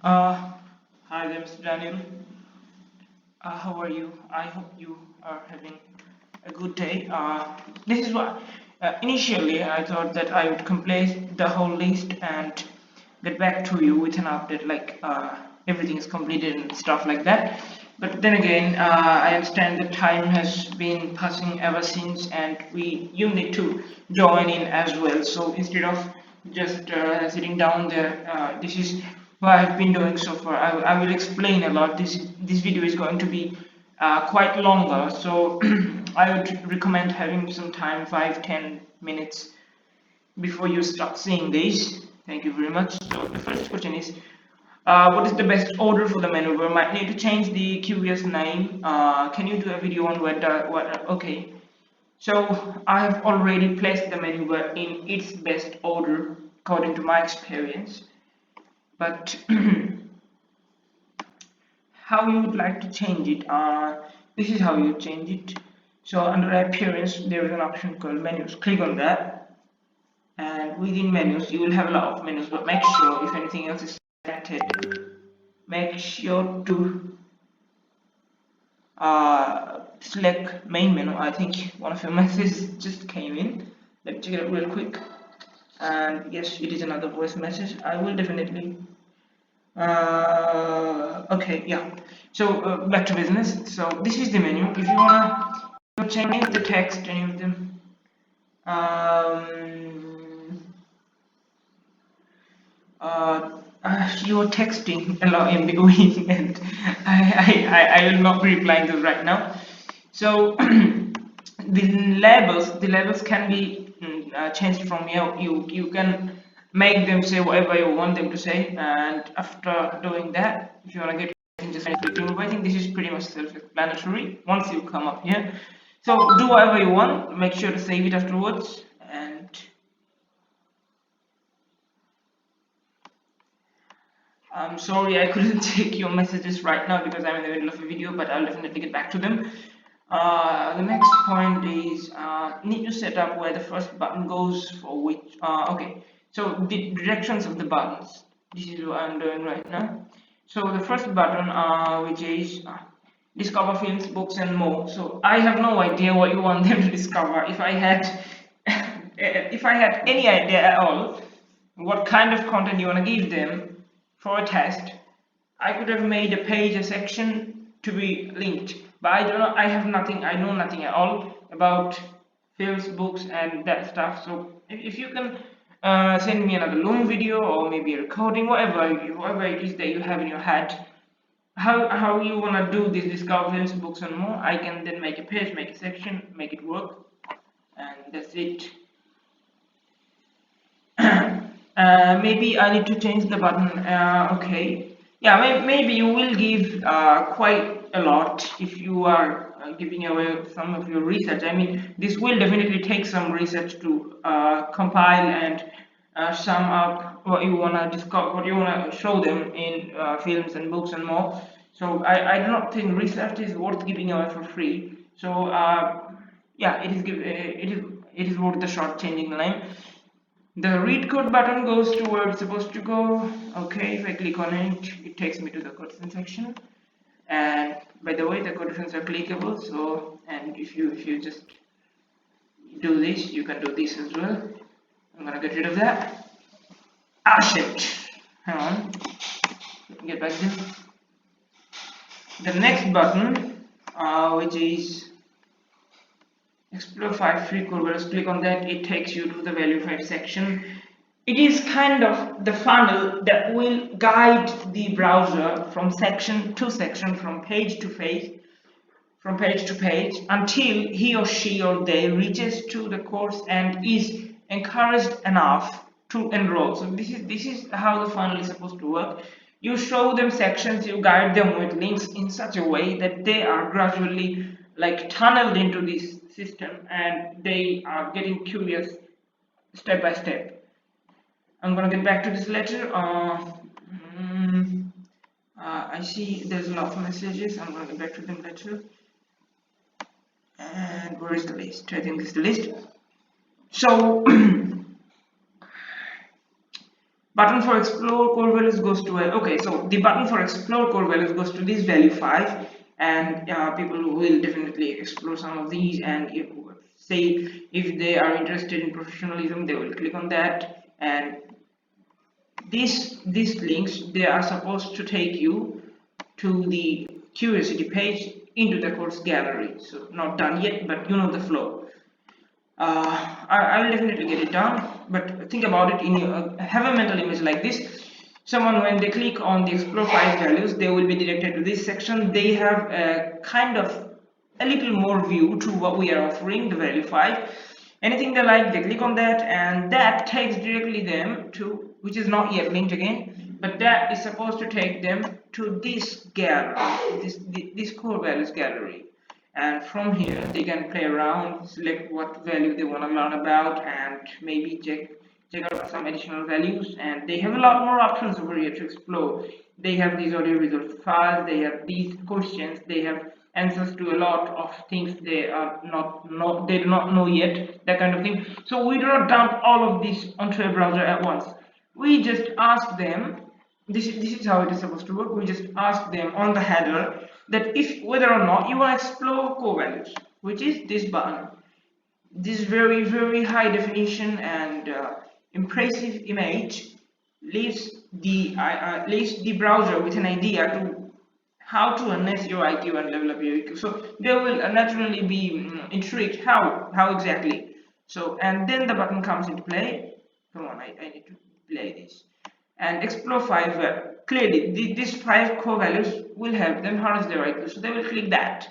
Uh, Hi there, Mr. Daniel. How are you? I hope you are having a good day. This is what initially I thought that I would complete the whole list and get back to you with an update, like everything is completed and stuff like that. But then again, I understand that time has been passing ever since, and you need to join in as well. So instead of just sitting down there, this is what I've been doing so far. I will explain a lot. This video is going to be quite longer, so I would recommend having some time, 5-10 minutes before you start seeing these. Thank you very much. So the first question is, what is the best order for the menu? We might need to change the QVS name. Can you do a video on what? Okay. So I have already placed the menu bar in its best order according to my experience. But how you would like to change it? This is how you change it. So under appearance, there is an option called menus. Click on that, and within menus, you will have a lot of menus. But make sure if anything else is selected, make sure to select main menu. I think one of your messages just came in. Let me check it out real quick. And yes, it is another voice message. I will definitely okay, yeah. So back to business. So this is the menu. If you wanna change the text, any of them, um, you're texting a lot in between, and I will not be replying to right now. So the labels can be changed from here. You can make them say whatever you want them to say, and after doing that, if you want to get just remove. I think this is pretty much self-explanatory once you come up here. So do whatever you want. Make sure to save it afterwards. And I'm sorry I couldn't take your messages right now because I'm in the middle of a video, but I'll definitely get back to them. The next point is need to set up where the first button goes for which. Okay, so the directions of the buttons. This is what I'm doing right now. So the first button, which is discover films, books, and more. So I have no idea what you want them to discover. If I had, if I had any idea at all, what kind of content you want to give them for a test, I could have made a page, a section to be linked. But I don't know. I have nothing. I know nothing at all about films, books, and that stuff. So if you can send me another Loom video or maybe a recording, whatever it is that you have in your head, how you wanna do this discover films, books, and more, I can then make a page, make a section, make it work, and that's it. Maybe I need to change the button. Okay, yeah, maybe you will give quite a lot if you are giving away some of your research. I mean, this will definitely take some research to compile and sum up what you wanna discover, what you wanna show them in films and books and more. So I do not think research is worth giving away for free. So yeah, it is worth the short changing the name. The read code button goes to where it's supposed to go. Okay, if I click on it, it takes me to the code section. And by the way, the code are clickable. So, and if you just do this, you can do this as well. I'm gonna get rid of that. Ah shit! Hang on. Let me get back there. The next button, which is Explore 5 free code, whereas click on that, it takes you to the value 5 section. It is kind of the funnel that will guide the browser from section to section, from page to page, until he or she or they reaches to the course and is encouraged enough to enroll. So this is how the funnel is supposed to work. You show them sections, you guide them with links in such a way that they are gradually like tunneled into this system and they are getting curious step by step. I'm gonna get back to this later. I see there's a lot of messages. I'm gonna get back to them later. And where is the list? I think this is the list. So Button for explore core values goes to okay, so the button for explore core values goes to this value 5, and people will definitely explore some of these, and if, say if they are interested in professionalism, they will click on that, and these links, they are supposed to take you to the curiosity page into the course gallery. So not done yet, but you know the flow. I will definitely get it done, but think about it. In your have a mental image like this. Someone, when they click on the explore 5 values, they will be directed to this section. They have a kind of a little more view to what we are offering, the value 5. Anything they like, they click on that, and that takes directly them to, which is not yet linked again, but that is supposed to take them to this gallery, this core values gallery. And from here they can play around, select what value they want to learn about, and maybe check out some additional values. And they have a lot more options over here to explore. They have these audio visual files, they have these questions, they have answers to a lot of things they are they do not know yet, that kind of thing. So we do not dump all of this onto a browser at once. We just ask them, this is how it is supposed to work. We just ask them on the header that if whether or not you want to explore core values, which is this button. This very high definition and impressive image leaves the browser with an idea to how to enhance your IQ and level up your EQ. So they will naturally be intrigued how exactly. So, and then the button comes into play. Come on, I need to play this. And explore 5 clearly these 5 core values will help them harness their IQ. So they will click that.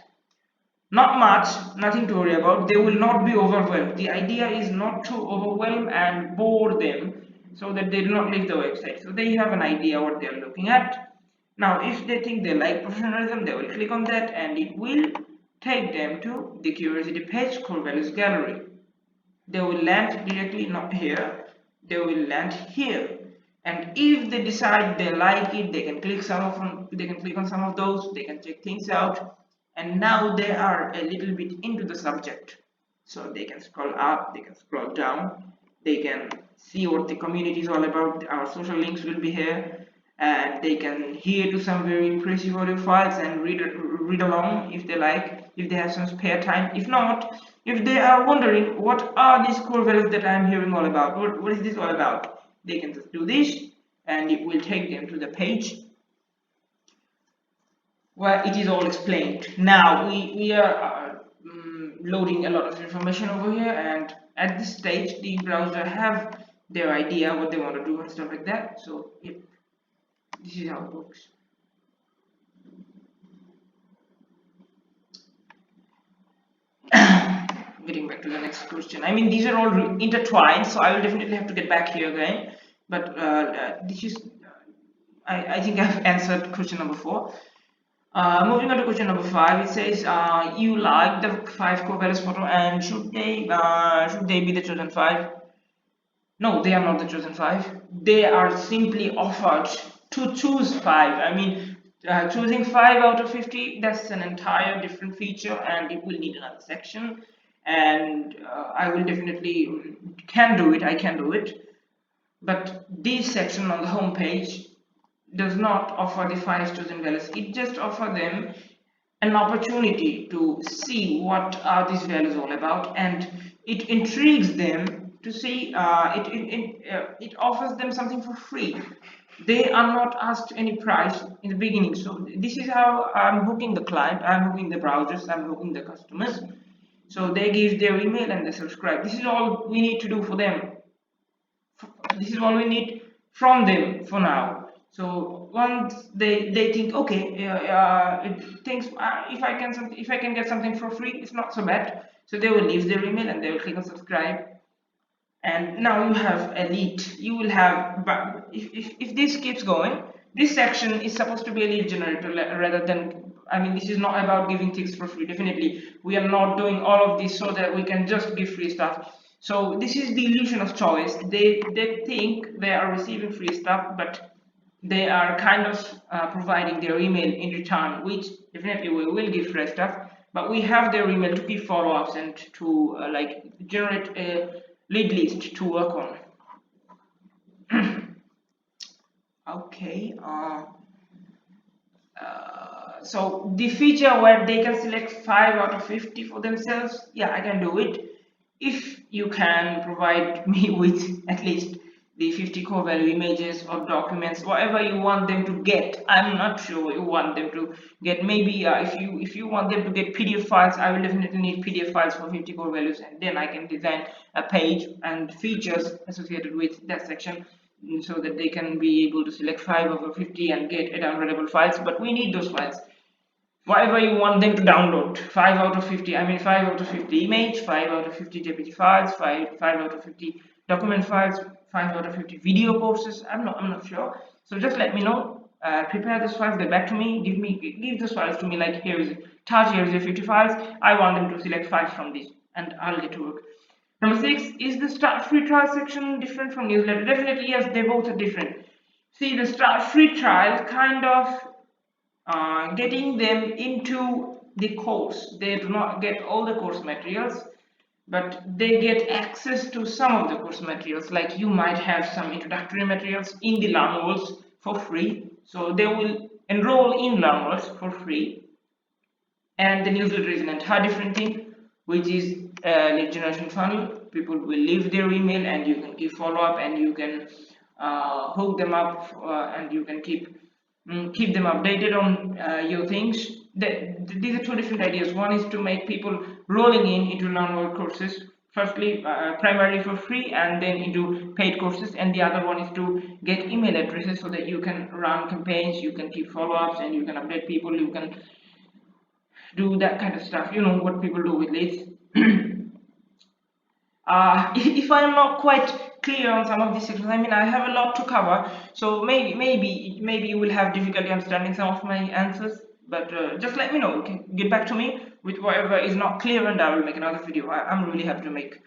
Not much, nothing to worry about. They will not be overwhelmed. The idea is not to overwhelm and bore them so that they do not leave the website. So they have an idea what they are looking at. Now, if they think they like professionalism, they will click on that, and it will take them to the curiosity page core values gallery. They will land directly not here, they will land here. And if they decide they like it, they can click on some of those, they can check things out, and now they are a little bit into the subject. So they can scroll up, they can scroll down, they can see what the community is all about. Our social links will be here, and they can hear to some very impressive audio files and read along if they like, if they have some spare time. If not, if they are wondering what are these core values that I am hearing all about, what is this all about, they can just do this, and it will take them to the page where it is all explained. Now we are loading a lot of information over here, and at this stage the browser have their idea what they want to do and stuff like that. So yep, this is how it works. Getting back to the next question. I mean, these are all intertwined, so I will definitely have to get back here again. But this is, I think I've answered question number 4. Moving on to question number 5, it says you like the 5 core values photo, and should they be the chosen 5? No, they are not the chosen 5. They are simply offered to choose 5. I mean, choosing 5 out of 50, that's an entire different feature, and it will need another section. And I will definitely can do it. I can do it. But this section on the home page does not offer the 5 chosen values. It just offers them an opportunity to see what are these values all about, and it intrigues them to see. It offers them something for free. They are not asked any price in the beginning. So this is how I'm hooking the client, I'm hooking the browsers, I'm hooking the customers. So they give their email and they subscribe. This is all we need to do for them. This is all we need from them for now. So once they think, okay, it thinks if I can get something for free, it's not so bad. So they will leave their email and they will click on subscribe. And now you have a lead. You will have, but if this keeps going, this section is supposed to be a lead generator rather than, I mean, this is not about giving things for free. Definitely, we are not doing all of this so that we can just give free stuff. So this is the illusion of choice. They think they are receiving free stuff, but they are kind of providing their email in return, which definitely we will give free stuff, but we have their email to keep follow-ups and to like generate a lead list to work on. Okay. So the feature where they can select 5 out of 50 for themselves, yeah, I can do it. If you can provide me with at least the 50 core value images or documents, whatever you want them to get. I'm not sure what you want them to get. Maybe if you want them to get PDF files, I will definitely need PDF files for 50 core values, and then I can design a page and features associated with that section, so that they can be able to select 5 over 50 and get a downloadable files. But we need those files, whatever you want them to download. 5 out of 50, I mean 5 out of 50 image, 5 out of 50 jpg files, 5 out of 50 document files, 5 out of 50 video courses. I'm not sure. So just let me know, prepare those files, get back to me, give those files to me, like here is Taj, here is your 50 files, I want them to select 5 from this, and I'll get to work. Number 6, is the start free trial section different from newsletter? Definitely yes, they both are different. See, the start free trial kind of getting them into the course. They do not get all the course materials, but they get access to some of the course materials. Like you might have some introductory materials in the Learnworlds for free, so they will enroll in Learnworlds for free. And the newsletter is an entire different thing, which is a lead generation funnel. People will leave their email, and you can give follow-up, and you can hook them up, and you can keep them updated on your things. These are two different ideas. One is to make people rolling into Learnworld courses, firstly primarily for free, and then into paid courses, and the other one is to get email addresses so that you can run campaigns, you can keep follow-ups, and you can update people, you can do that kind of stuff. You know what people do with leads. If I am not quite clear on some of these sections, I mean, I have a lot to cover, so maybe you will have difficulty understanding some of my answers. But just let me know. Okay? Get back to me with whatever is not clear, and I will make another video. I'm really happy to make.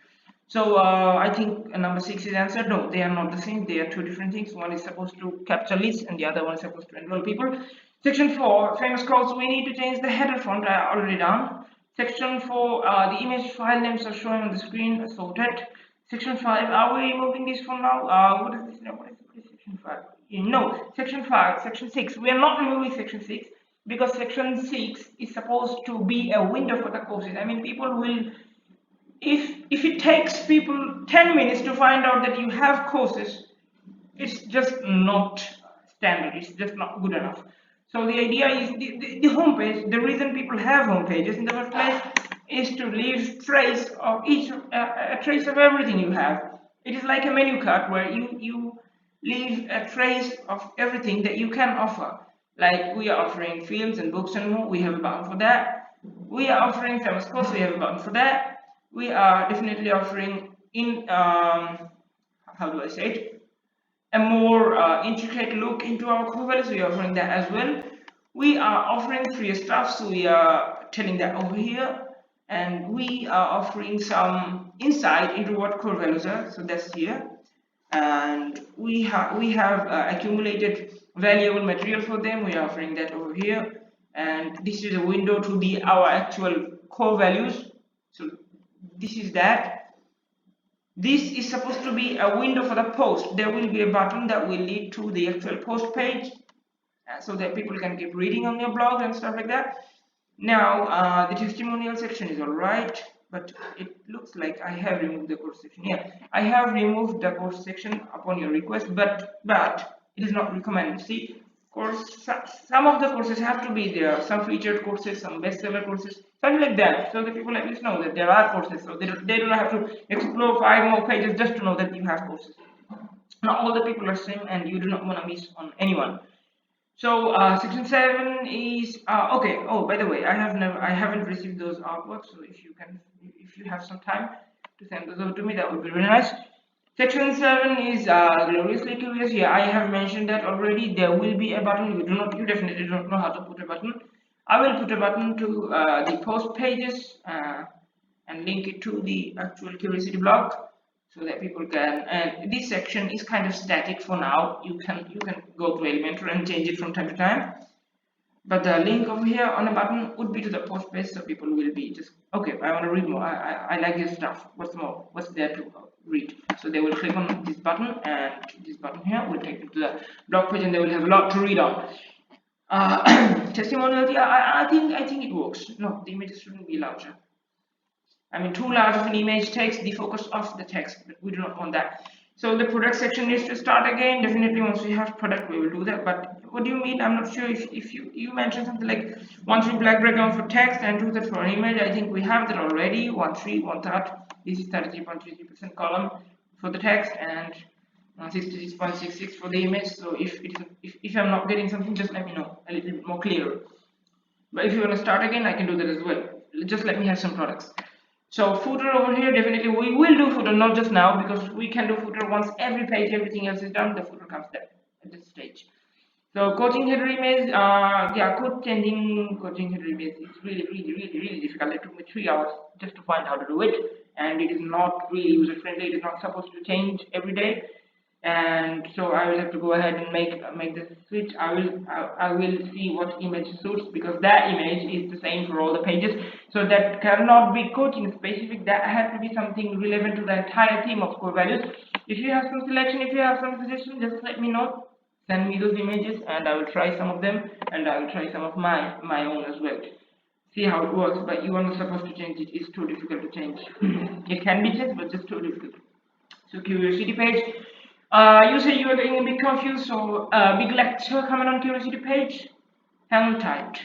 So I think number 6 is answered. No, they are not the same. They are two different things. One is supposed to capture leads, and the other one is supposed to enroll people. Section 4, famous calls. We need to change the header font. I already done. Section 4, the image file names are showing on the screen. Sorted. Section 5, are we removing this for now? What is this now? What is section 5? No, section 5, section 6. We are not removing section 6 because section 6 is supposed to be a window for the courses. I mean, people will, if it takes people 10 minutes to find out that you have courses, it's just not standard, it's just not good enough. So the idea is the homepage. The reason people have homepages in the first place is to leave trace of each a trace of everything you have. It is like a menu card where you leave a trace of everything that you can offer. Like we are offering films and books and more, we have a button for that. We are offering famous course, we have a button for that. We are definitely offering in how do I say it, a more intricate look into our core values. We are offering that as well. We are offering free stuff, so we are telling that over here, and we are offering some insight into what core values are, so that's here. And we have accumulated valuable material for them. We are offering that over here, and this is a window to the our actual core values. So this is that. This is supposed to be a window for the post. There will be a button that will lead to the actual post page, so that people can keep reading on your blog and stuff like that. Now, the testimonial section is alright, but it looks like I have removed the course section. Yeah, I have removed the course section upon your request, but it is not recommended. See, some of the courses have to be there. Some featured courses, some bestseller courses, something like that, so the people at least know that there are courses, so they do not have to explore 5 more pages just to know that you have courses. Not all the people are same, and you do not want to miss on anyone. So section 7 is okay. Oh, by the way, I haven't received those artworks, so if you have some time to send those over to me, that would be really nice. Section 7 is gloriously curious. Yeah, I have mentioned that already. There will be a button. You definitely don't know how to put a button. I will put a button to the post pages and link it to the actual curiosity blog, so that people can. And this section is kind of static for now. You can go to Elementor and change it from time to time. But the link over here on a button would be to the post page, so people will be just okay. I want to read more. I like this stuff. What's more? What's there to read? So they will click on this button, and this button here will take them to the blog page, and they will have a lot to read on. Testimonials, yeah, I think it works. No, the images shouldn't be larger. I mean, too large of an image takes the focus off the text, but we do not want that. So the product section needs to start again. Definitely, once we have product, we will do that. But what do you mean? I'm not sure if you mentioned something like 1 3 black background for text and 2 that for an image. I think we have that already. 1 3 1 third. This is 33.33% column for the text and 66.66 for the image. So if I'm not getting something, just let me know a little bit more clearer. But if you want to start again, I can do that as well. Just let me have some products. So footer over here, definitely we will do footer, not just now, because we can do footer once every page, everything else is done, the footer comes there at this stage. So coaching header image, yeah, code changing coaching header image is really difficult. It took me 3 hours just to find how to do it, and it is not really user friendly. It is not supposed to change every day, and so I will have to go ahead and make the switch. I will see what image suits, because that image is the same for all the pages, so that cannot be coaching specific. That has to be something relevant to the entire theme of core values. If you have some selection, if you have some suggestion, just let me know. Send me those images and I will try some of them, and I will try some of my own as well. See how it works, but you are not supposed to change it. It's too difficult to change. It can be changed, but just too difficult. So curiosity page. You say you are getting a bit confused, so big lecture coming on curiosity page. Hang on tight.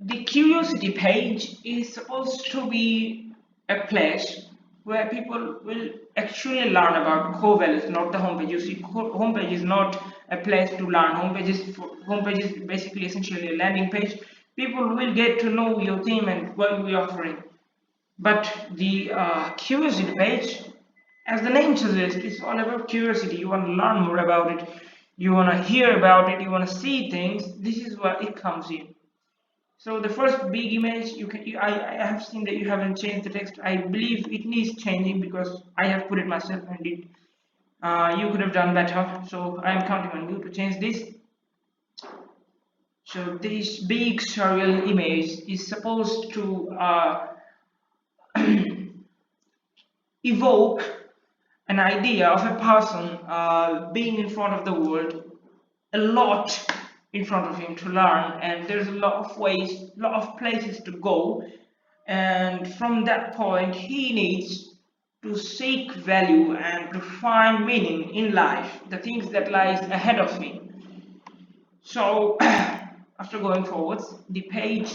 The curiosity page is supposed to be a place where people will actually learn about core values, not the homepage. You see, homepage is not a place to learn. Homepage is basically essentially a landing page. People will get to know your theme and what we're offering. But the curiosity page, as the name suggests, it's all about curiosity. You want to learn more about it. You want to hear about it. You want to see things. This is where it comes in. So the first big image, I have seen that you haven't changed the text. I believe it needs changing because I have put it myself and you could have done better. So I am counting on you to change this. So this big surreal image is supposed to evoke an idea of a person being in front of the world, a lot in front of him to learn, and there's a lot of ways, a lot of places to go, and from that point he needs to seek value and to find meaning in life, the things that lies ahead of him. So after going forwards, the page,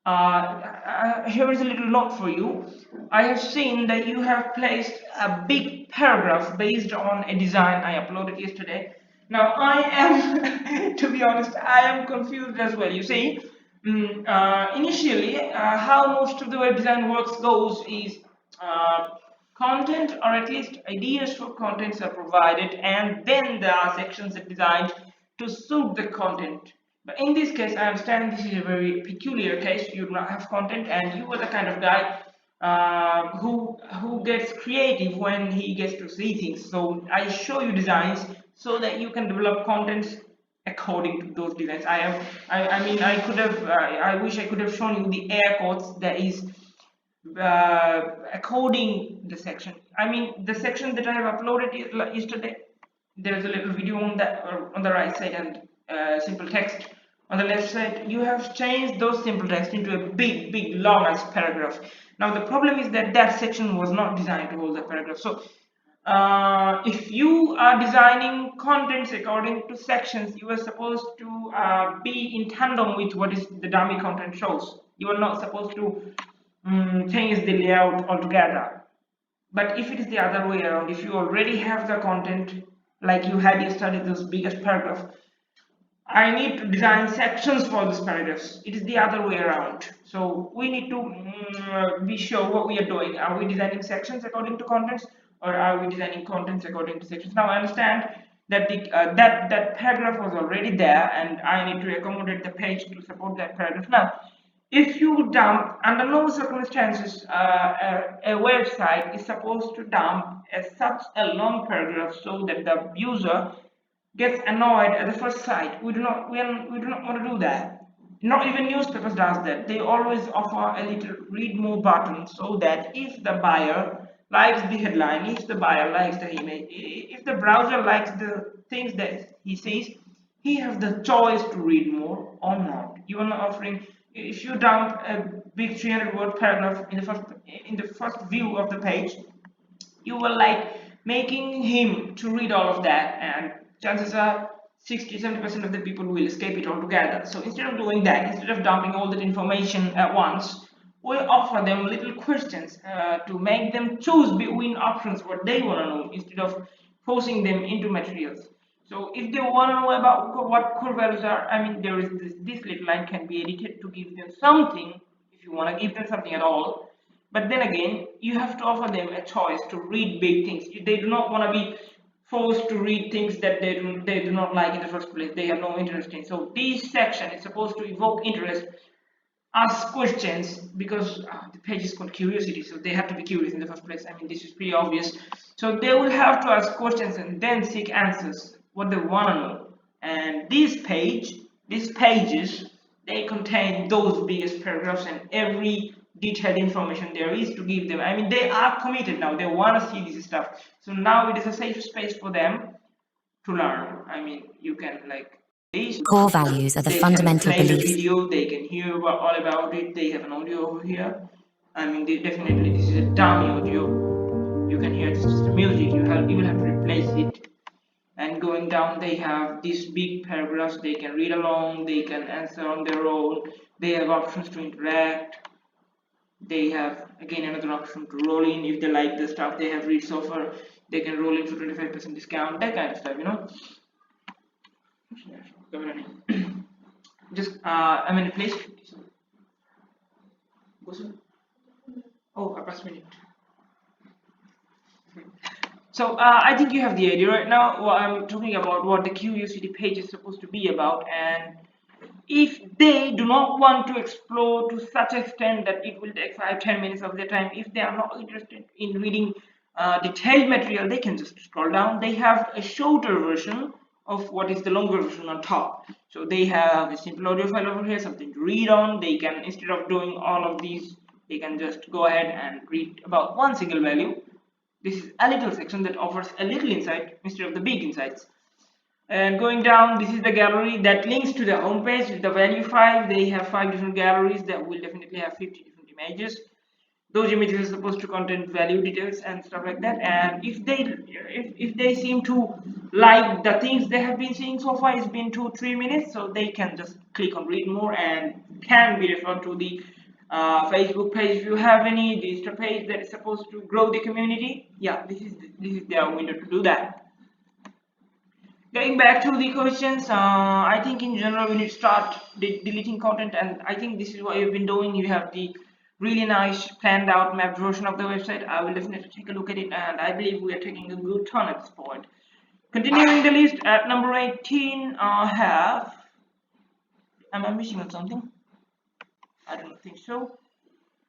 here is a little note for you. I have seen that you have placed a big paragraph based on a design I uploaded yesterday. Now I am, to be honest, I am confused as well. You see, initially, how most of the web design works goes is content, or at least ideas for contents, are provided, and then there are sections that are designed to suit the content. But in this case, I understand this is a very peculiar case. You do not have content, and you are the kind of guy who gets creative when he gets to see things. So I show you designs so that you can develop contents according to those designs. I mean, I could have. I wish I could have shown you the air quotes that is according the section. I mean, the section that I have uploaded yesterday. There's a little video on that on the right side, and simple text on the left side. You have changed those simple text into a big long ass paragraph. Now the problem is that that section was not designed to hold the paragraph. So if you are designing contents according to sections, you are supposed to be in tandem with what is the dummy content shows. You are not supposed to change the layout altogether. But if it is the other way around, if you already have the content like you had yesterday, those biggest paragraph, I need to design sections for these paragraphs. It is the other way around. So we need to be sure what we are doing. Are we designing sections according to contents, or are we designing contents according to sections? Now I understand that that paragraph was already there, and I need to accommodate the page to support that paragraph. Now, if you dump, under no circumstances, a website is supposed to dump such a long paragraph so that the user gets annoyed at the first sight. We do not want to do that. Not even newspapers does that. They always offer a little read more button, so that if the buyer likes the headline, if the buyer likes the image, if the browser likes the things that he sees, he has the choice to read more or not. You are not offering. If you dump a big 300-word paragraph in the first view of the page, you were like making him to read all of that, and chances are 60-70% of the people will escape it altogether. So instead of doing that, instead of dumping all that information at once, we offer them little questions to make them choose between options what they want to know, instead of forcing them into materials. So if they want to know about what core values are, I mean, there is this little line can be edited to give them something, if you want to give them something at all. But then again, you have to offer them a choice to read big things. They do not want to be forced to read things that they do not like in the first place. They have no interest in. So this section is supposed to evoke interest, ask questions, because the page is called curiosity, so they have to be curious in the first place. I mean, this is pretty obvious. So they will have to ask questions and then seek answers what they want to know. And these pages, they contain those biggest paragraphs and every detailed information there is to give them. I mean, they are committed now, they want to see this stuff, so now it is a safe space for them to learn. I mean, you can like Core values are the fundamental play the beliefs. video, they can hear all about it, they have an audio over here. I mean, definitely this is a dummy audio. You can hear this is the music, you will have to replace it. And going down, they have these big paragraphs, they can read along, they can answer on their own, they have options to interact, they have again another option to roll in. If they like the stuff they have read so far, they can roll in for 25% discount, that kind of stuff, you know. Just I'm in a place. Oh, a past minute. So I think you have the idea right now. What I'm talking about, what the curiosity page is supposed to be about, and if they do not want to explore to such extent that it will take 5-10 minutes of their time, if they are not interested in reading detailed material, they can just scroll down. They have a shorter version of what is the longer version on top. So they have a simple audio file over here, something to read on. They can, instead of doing all of these, they can just go ahead and read about one single value. This is a little section that offers a little insight instead of the big insights. And going down, this is the gallery that links to the home page with the value 5. They have 5 different galleries that will definitely have 50 different images. Those images are supposed to contain value details and stuff like that. And if they seem to like the things they have been seeing so far, it's been 2-3 minutes, so they can just click on read more and can be referred to the Facebook page. If you have any digital page that is supposed to grow the community, yeah, this is their window to do that. Getting back to the questions, I think in general we need to start deleting content, and I think this is what you've been doing. You have the really nice planned out mapped version of the website. I will definitely take a look at it, and I believe we are taking a good turn at this point. Continuing the list at number 18, am I missing on something? I don't think so.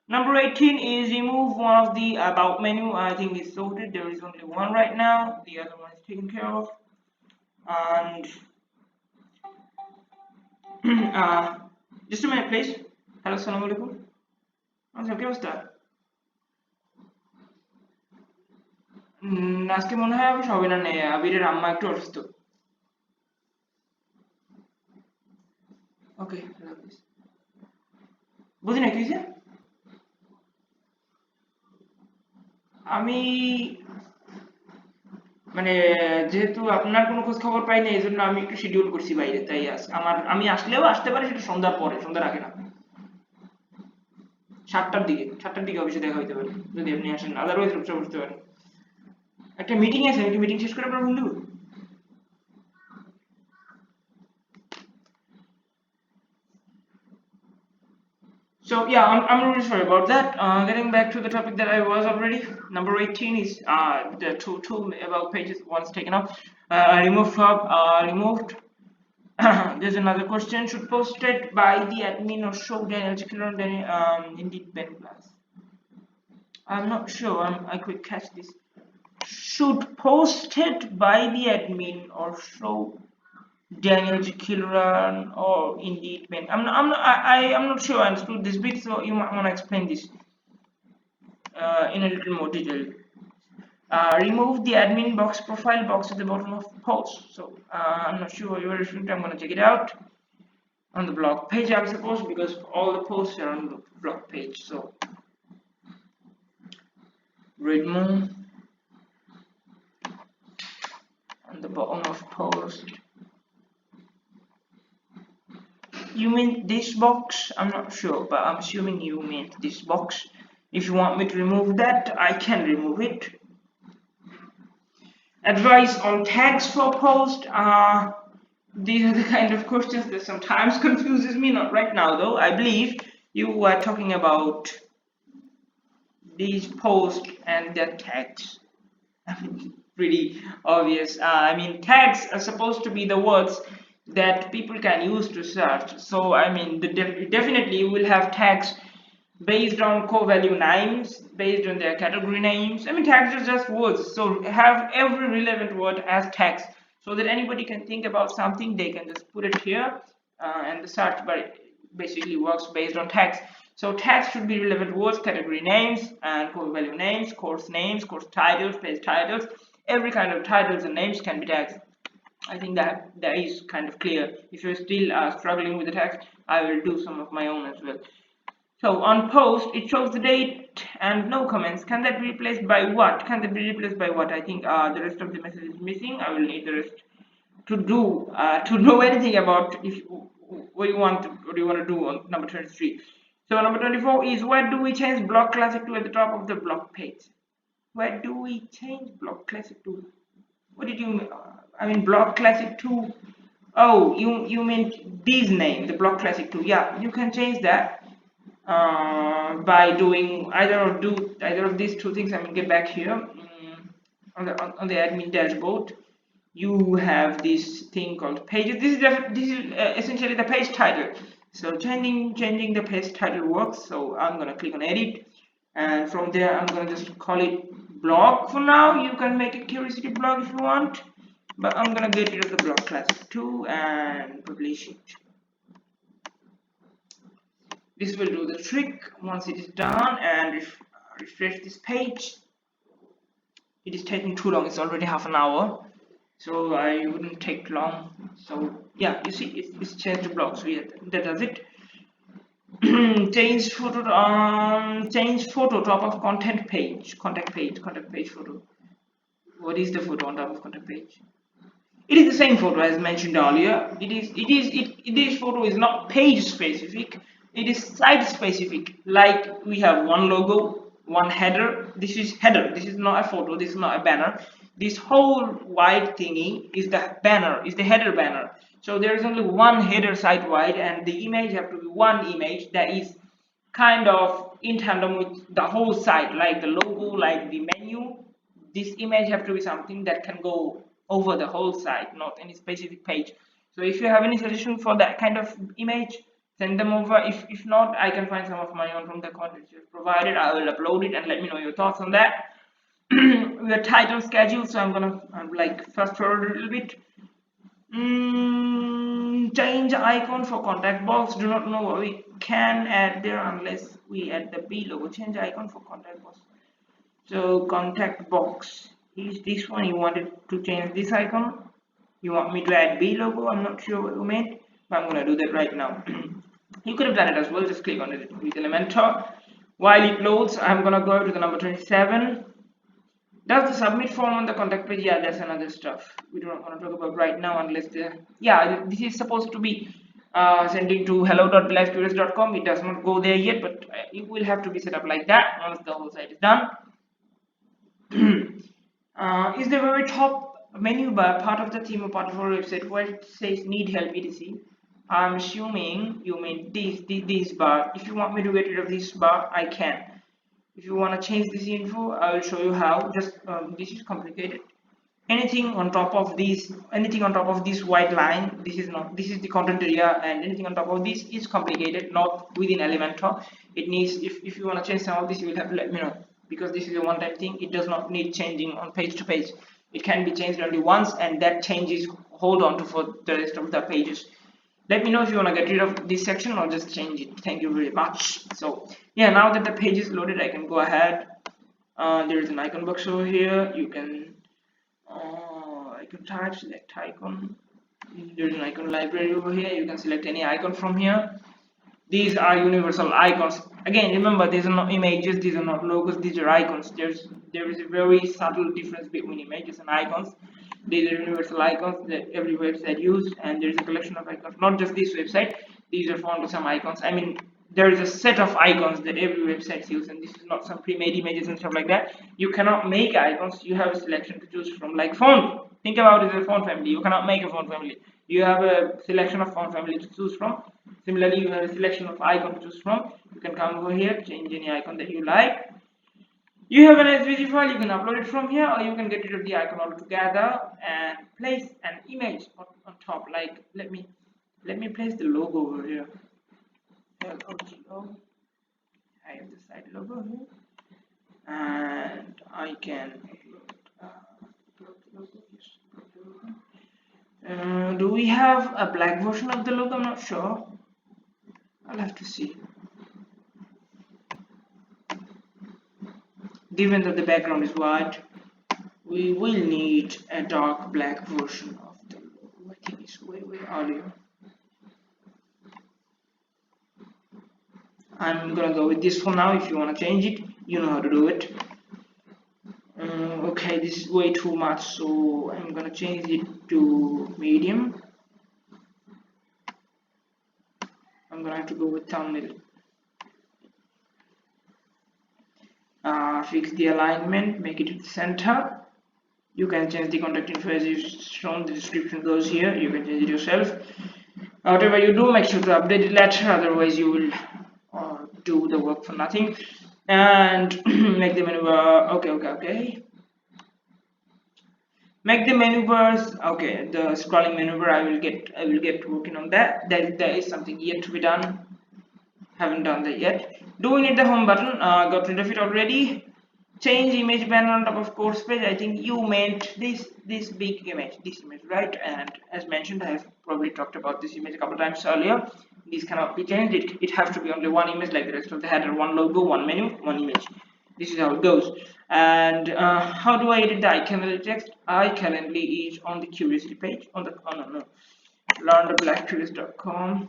Number 18 is remove one of the about menu. I think it's sorted. There is only one right now. The other one is taken care of. And just a minute, please. Hello, assalamu alaikum. আচ্ছা কি অবস্থা? আজকে মনে হয় আমি সবাই না নেই, আবিরের আম্মা একটু অসুস্থ। ওকে, বুঝি না কি হয়েছে। আমি মানে যেহেতু আপনার কোনো খোঁজ খবর পাই না, এই জন্য আমি একটু শিডিউল করছি বাইরে, তাই আমি আসলেও আসতে পারি সেটা সন্ধ্যার পরে, সন্ধ্যার আগে না। 7টার দিকে অফিসে দেখা হইতে পারে যদি আপনি আসেন, আদারওয়াইজ রূপসা বসতে পারেন। একটা মিটিং আছে, আমি মিটিং শেষ করে আপনার বন্ধু। So yeah, I'm really sorry about that. Getting back to the topic that I was already, number 18 is the two about pages. One's taken off. Removed from removed. There's another question. Should posted by the admin or show indeed Ben Plus. I'm not sure. I could catch this. Should posted by the admin or show Daniel G. Kilran or Indeed Ben. I'm not sure I understood this bit, so you might want to explain this in a little more detail. Remove the admin box profile box at the bottom of the post. So I'm not sure what you're referring to. I'm going to check it out on the blog page, I suppose, because all the posts are on the blog page. So remove on the bottom of post. You mean this box? I'm not sure, but I'm assuming you meant this box. If you want me to remove that, I can remove it. Advice on tags for post. These are the kind of questions that sometimes confuses me. Not right now though. I believe you were talking about these posts and their tags. I mean, pretty obvious. I mean, tags are supposed to be the words that people can use to search. So I mean, definitely you will have tags based on core value names, based on their category names. I mean, tags are just words. So have every relevant word as tags, so that anybody can think about something, they can just put it here, and the search bar basically works based on tags. So tags should be relevant words, category names, and core value names, course titles, page titles. Every kind of titles and names can be tags. I think that is kind of clear. If you're still struggling with the tags, I will do some of my own as well. So on post, it shows the date and no comments. Can that be replaced by what? Can that be replaced by what? I think the rest of the message is missing. I will need the rest to know anything about what you want to do on number 23. So number 24 is, where do we change block classic to at the top of the block page? Where do we change block classic to? What did you mean? I mean block classic to. Oh, you meant this name, the block classic to. Yeah, you can change that by doing either of these two things. I mean, get back here on the admin dashboard. You have this thing called pages. This is essentially the page title. So changing the page title works. So I'm gonna click on edit, and from there I'm gonna just call it blog for now. You can make a curiosity blog if you want, but I'm gonna get rid of the blog classic too and publish it. This will do the trick. Once it is done, and refresh this page. It is taking too long. It's already half an hour, so I wouldn't take long. So yeah, you see, it's changed to blog. So yeah, that does it. Change photo top of contact page photo. What is the photo on top of contact page? It is the same photo as mentioned earlier. This photo is not page specific. It is site specific. Like we have one logo, one header. This is header. This is not a photo. This is not a banner. This whole white thingy is the banner. Is the header banner. So there is only one header site wide, and the image have to be one image that is kind of in tandem with the whole site, like the logo, like the menu. This image have to be something that can go over the whole site, not any specific page. So if you have any suggestion for that kind of image, send them over. If not, I can find some of my own from the content you've provided. I will upload it and let me know your thoughts on that. The title schedule, so I'm gonna like fast forward a little bit. Change icon for contact box. Do not know what we can add there unless we add the B logo. Change icon for contact box. So contact box is this one. You wanted to change this icon. You want me to add B logo? I'm not sure what you meant, but I'm gonna do that right now. You could have done it as well. Just click on it with Elementor. While it loads, I'm gonna go to the number 27. Does the submit form on the contact page? Yeah, that's another stuff we don't want to talk about right now unless this is supposed to be sending to hello.livestories.com. It does not go there yet, but it will have to be set up like that once the whole site is done. Is the very top menu bar part of the theme or part of our website where it says need help etc? I'm assuming you mean this bar. If you want me to get rid of this bar, I can. If you want to change this info, I will show you how. Just this is complicated. Anything on top of this white line, this is the content area, and anything on top of this is complicated, not within Elementor. It needs, if you want to change some of this, you will have to let me know, because this is a one-time thing. It does not need changing on page to page. It can be changed only once, and that changes hold on to for the rest of the pages. Let me know if you want to get rid of this section or just change it. Thank you very much. So yeah, now that the page is loaded, I can go ahead. There is an icon box over here. You can icon type, select icon. There's an icon library over here. You can select any icon from here. These are universal icons. Again, remember, these are not images, these are not logos, these are icons. There is a very subtle difference between images and icons. These are universal icons that every website uses, and there's a collection of icons. Not just this website, these are found to some icons. I mean, there is a set of icons that every website uses, and this is not some pre-made images and stuff like that. You cannot make icons, you have a selection to choose from, like font. Think about it as a font family. You cannot make a font family. You have a selection of font family to choose from. Similarly, you have a selection of icon to choose from. You can come over here, change any icon that you like. You have an SVG file, you can upload it from here, or you can get rid of the icon altogether and place an image on top. Like let me place the logo over here. LOGO. I have the site logo here, and I can upload the logo. Yes, do we have a black version of the logo? I'm not sure. I'll have to see. Given that the background is white, we will need a dark black version of the logo. I think it's way earlier. I'm gonna go with this for now. If you want to change it, you know how to do it. Okay, this is way too much, so I'm gonna change it to medium. I'm gonna have to go with thumbnail. Fix the alignment, make it to the center. You can change the contact info as is shown. The description goes here. You can change it yourself. Whatever you do, make sure to update it later, otherwise you will do the work for nothing. And make the menu bar. Okay. Make the menu bars. Okay, the scrolling menu bar. I will get working on that. There is something yet to be done. Haven't done that yet. Do we need the home button? Got rid of it already. Change image banner on top of course page. I think you meant this big image, this image, right? And as mentioned, I have probably talked about this image a couple times earlier. This cannot be changed. It has to be only one image, like the rest of the header. One logo, one menu, one image. This is how it goes. And how do I edit the iCalendly text? iCalendly is on the curiosity page. On the learntheblackcurious.com.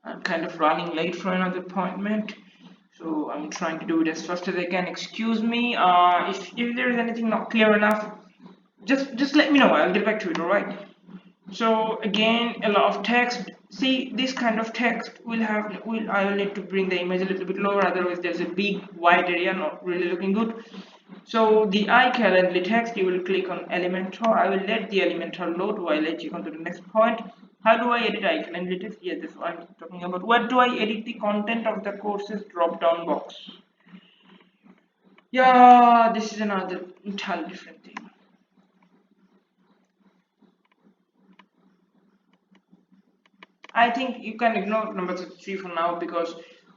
I'm kind of running late for another appointment, so I'm trying to do it as fast as I can. Excuse me, if there is anything not clear enough, just let me know. I'll get back to it. All right. So again, a lot of text. See, this kind of text I will need to bring the image a little bit lower, otherwise there's a big white area not really looking good. So the iCalendly text, you will click on Elementor. I will let the Elementor load while I check on to the next point. How do I edit iCalendly text? Yeah, that's what I'm talking about. Where do I edit the content of the courses drop down box? Yeah, this is another entirely different thing. I think you can ignore number 33 for now, because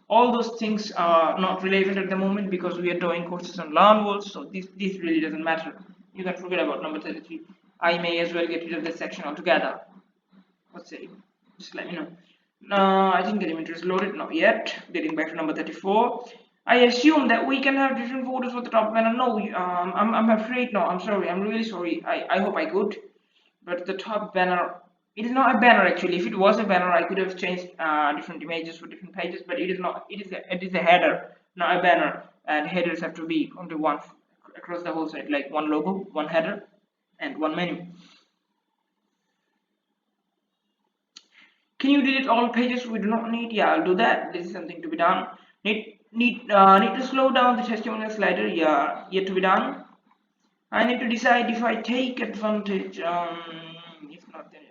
all those things are not relevant at the moment, because we are doing courses on LearnWorld, so this really doesn't matter. You can forget about number 33. I may as well get rid of this section altogether. Let's say, just let me know. I think the Elementor is loaded, not yet. Getting back to number 34. I assume that we can have different photos for the top banner. No, I'm afraid no. I'm sorry. I'm really sorry. I hope I could, but the top banner, it is not a banner actually. If it was a banner, I could have changed different images for different pages, but it is not. It is a header, not a banner, and headers have to be only one across the whole site, like one logo, one header, and one menu. Can you delete all pages we do not need? Yeah, I'll do that. This is something to be done. Need to slow down the testimonial slider. Yeah, yet to be done. I need to decide if I take advantage. If not, then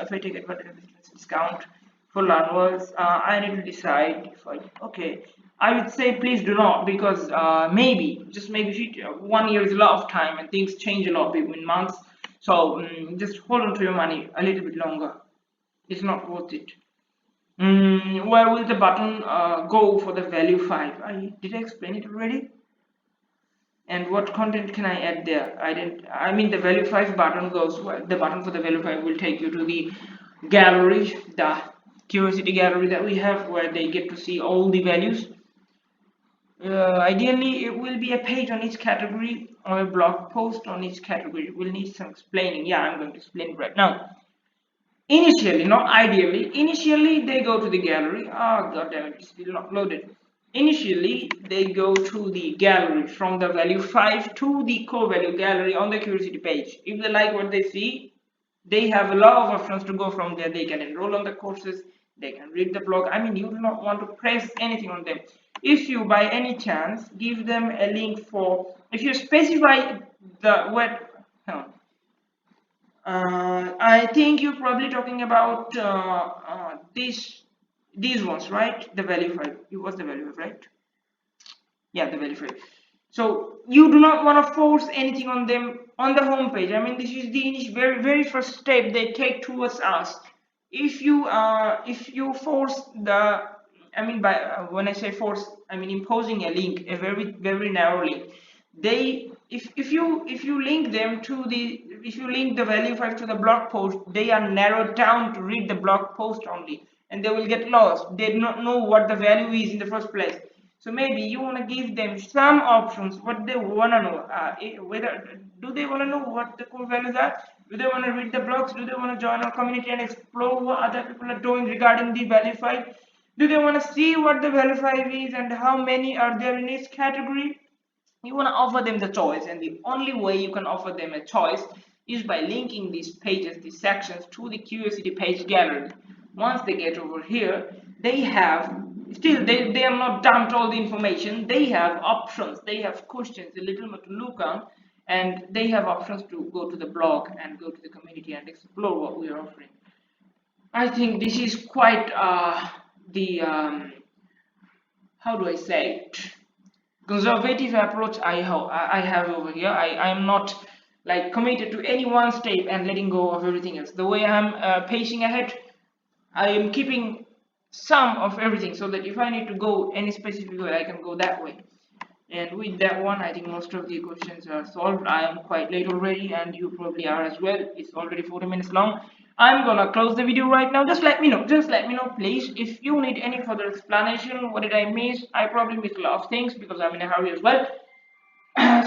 if I take advantage of this discount for LearnWords, I need to decide if I. Okay, I would say please do not, because maybe, just maybe, 1 year is a lot of time and things change a lot between months. So just hold on to your money a little bit longer. It's not worth it. Where will the button go for the value 5? Did I explain it already? And what content can I add there? I mean the value 5 button goes, well, the button for the value 5 will take you to the gallery, the curiosity gallery that we have, where they get to see all the values. Ideally it will be a page on each category or a blog post on each category. It will need some explaining. Yeah, I'm going to explain it right now. Initially, not ideally, initially they go to the gallery. Oh god damn it, it's still not loaded. Initially they go to the gallery from the value 5 to the core value gallery on the curiosity page. If they like what they see, they have a lot of options to go from there. They can enroll on the courses, they can read the blog. I mean, you do not want to press anything on them. If you by any chance give them a link for, if you specify the web, I think you're probably talking about these ones, right? The value 5. It was the value 5, right? Yeah, the value 5. So you do not want to force anything on them on the home page. I mean, this is the very first step they take towards us. If you force the, I mean, by when I say force, I mean imposing a link, a very narrow link. They, if you link them to the, if you link the value 5 to the blog post, they are narrowed down to read the blog post only, and they will get lost. They do not know what the value is in the first place. So maybe you want to give them some options, what they want to know, whether do they want to know what the core values are, do they want to read the blogs, do they want to join our community and explore what other people are doing regarding the value 5, do they want to see what the value 5 is and how many are there in each category. You want to offer them the choice, and the only way you can offer them a choice is by linking these pages, these sections, to the curiosity page gallery. Once they get over here, they have still, they are not dumped all the information. They have options, they have questions, a little more to look on, and they have options to go to the blog and go to the community and explore what we are offering. I think this is quite the how do I say it, conservative approach I have over here. I am not like committed to any one step and letting go of everything else. The way I'm pacing ahead, I am keeping some of everything, so that if I need to go any specific way, I can go that way. And with that one, I think most of the questions are solved. I am quite late already, and you probably are as well. It's already 40 minutes long. I'm gonna close the video right now. Just let me know. Just let me know, please. If you need any further explanation, what did I miss? I probably missed a lot of things because I'm in a hurry as well.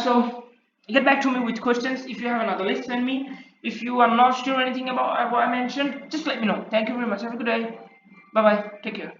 So get back to me with questions. If you have another list, send me. If you are not sure anything about what I mentioned, just let me know. Thank you very much. Have a good day. Bye bye. Take care.